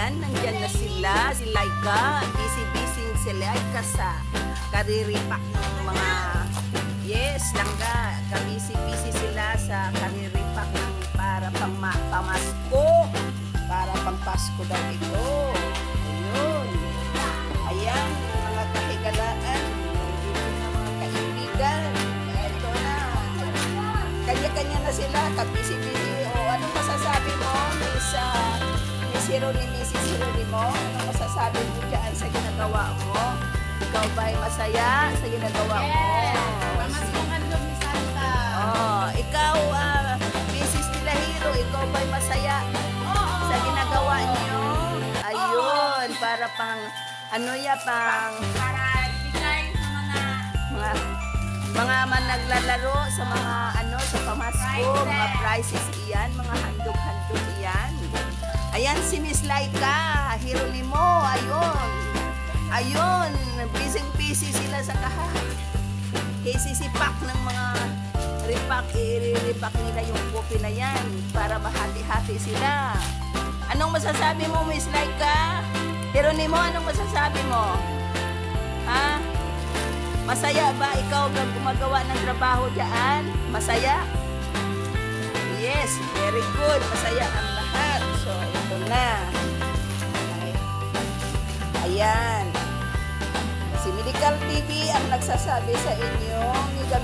Ayan, nandyan na sila. Si Laika. Busy-busy si Laika sa kariripak ng mga... Yes, langga. Busy-busy sila sa kariripak ng para pamasko. Para pang Pasko daw ito. Ayun. Ayan, mga kahigalaan. Mga kaibigan. Ito na. Kanya-kanya na sila. Kabisi-busy. O, anong masasabi mo, Miss Hironimo? Anong masasabi mo dyan sa ginagawa mo? Ikaw ba ay masaya sa ginagawa mo? Ikaw, Mrs. Tilahiro, ikaw ba ay masaya sa ginagawa niyo? Ayun, para pang, Para ibigay sa mga naglalaro sa mga sa pamasko, mga prizes iyan, mga handog-handog iyan. Ayan si Miss Laika, Hironimo, ayun, busy sila sa sisipak ng mga i-repack nila yung kopi na yan para mahati-hati sila. Anong masasabi mo, Miss Laika? Hironimo, anong masasabi mo? Ha? Masaya ba ikaw gumagawa ng trabaho dyan? Masaya? Yes, very good. Masaya ang lahat. So, ito na. Ayan. Si Medical TV ang nagsasabi sa inyo. Miga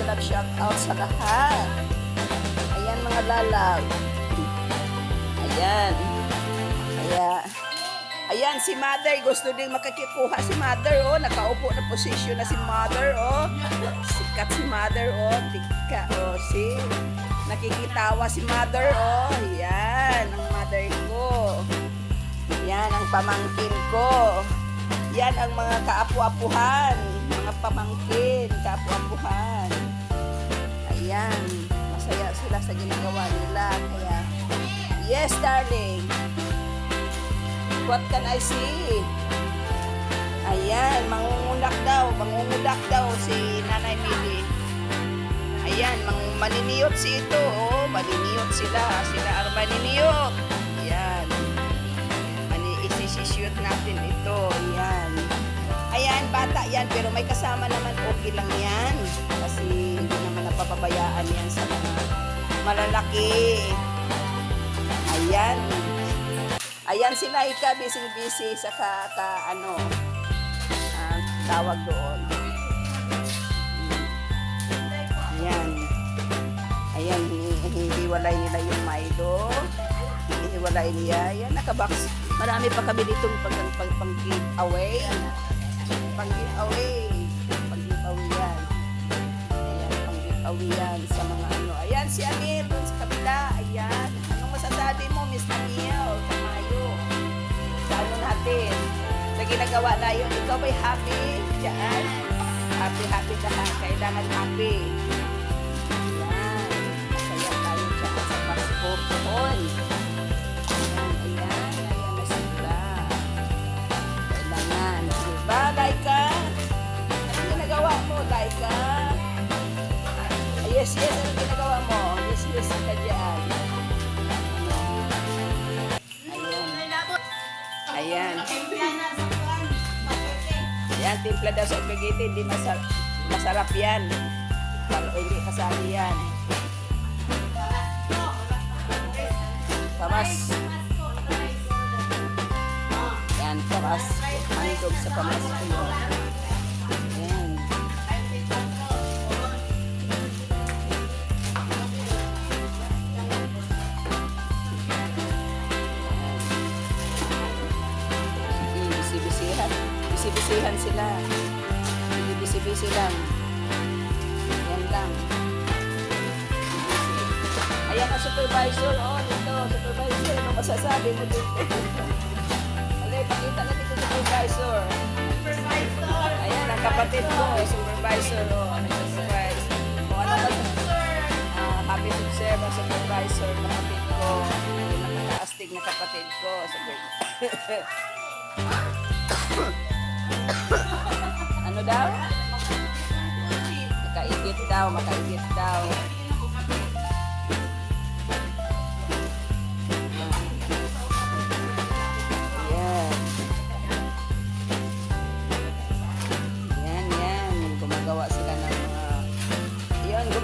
love shout out sa lahat. Ayan mga lalaw. Ayan. Ayan, si Mother, gusto din makakikuha si Mother, oh. Nakaupo na posisyon na si Mother, oh. Sikat si Mother, oh. Tika, oh. Nakikitawa si Mother, oh. Yan, ang mother ko. Yan, ang pamangkin ko. Yan, ang mga kaapu-apuhan. Mga pamangkin, kaapu-apuhan. Ayan, masaya sila sa ginagawa nila. Kaya, yes, darling. What can I see? Ayan, mangungudak daw si Nanay Mili. Ayan, maniniyot si ito, oh, maniniyot sila ang maniniyot. Ayan, isishoot natin ito, ayan. Ayan, bata yan, pero may kasama naman, okay lang yan. Kasi hindi naman napapabayaan yan sa mga malalaki. Ayan. Ayan si Laika, busy sa tawag doon. Ayan, hihiwalay nila yung Maido. Hihiwalay niya. Ayan, nakabox. Marami pa kami dito pang-giveaway. Pang-giveaway yan. Ayan, pang-giveaway yan sa mga Ayan, si Amir dun sa kabila. Ayan. Anong masasabi mo, Miss Daniel? Natin sa ginagawa na yun. Ikaw ba'y happy dyan? Happy ka ha. Kailangan happy. Ayan. Masaya tayo dyan sa Pasko doon. Ayan na sila. Kailangan. Diba, Laika? Ano ginagawa mo, Laika? Yes, ano ginagawa mo? Yes, ka dyan. Ayan. Ayan, timpla daw sa spaghetti. Hindi masarap yan. Hindi kasali yan. Pamas. Ayan, pamas. Handog sa pamas ko yun. Ayan. Bisi-bisihan sila. Bisi-bisi lang. Yan lang. Ayan ang supervisor. Oh, dito. Supervisor. Ano masasabi mo dito? Alay, pakita natin ko supervisor. Ayan, ang kapatid ko. Supervisor. Oh, nag-supervise. O, ano ba? Happy to serve ang supervisor. Kapatid ko. Nakakaastig na kapatid ko. Ano daw? Makaigit daw.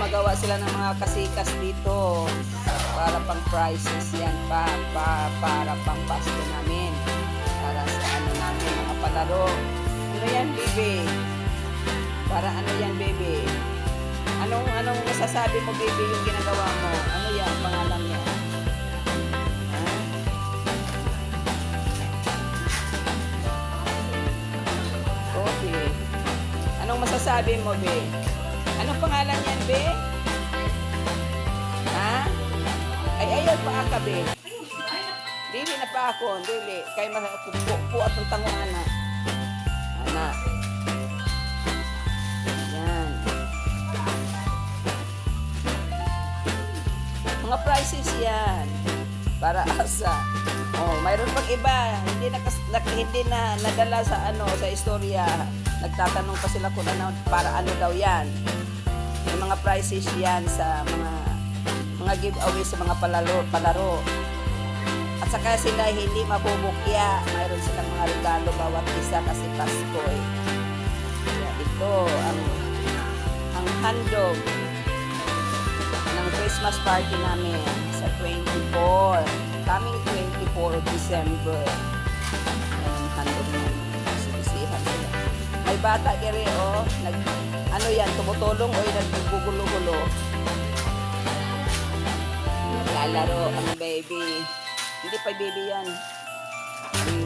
gumagawa sila ng mga kasikas dito para pang prizes yan para pang pasto namin. Para sa ano namin, mga palaro. Ano yan, baby? Para ano yan, baby? Anong masasabi mo, baby, yung ginagawa mo? Ano yan, pangalan niya? Ha? Okay. Anong masasabi mo, be? Anong pangalan yan, be? Ha? Ay, ayaw pa ka, be. Dili na pa ako, dili. Kaya mapupo at ang tango, anak. Anak. Yan. Mga prices yan. Para asa. Oh, mayroon pang iba. Hindi na nadala sa sa istorya. Nagtatanong pa sila kung ano, para ano daw yan. May mga prices yan sa mga giveaway sa mga palaro. At saka sila hindi mabubukya. Mayroon silang mga regalo bawat isa kasi Pasko eh. Kaya ito ang handog ng Christmas party namin sa 24. Coming 24 of December. Ayan ang handog namin. Sibisihan sila. May bata gere ano yan, tumutulong o naggugulo-gulo. Naglalaro ang baby. Hindi pa baby yan. Ang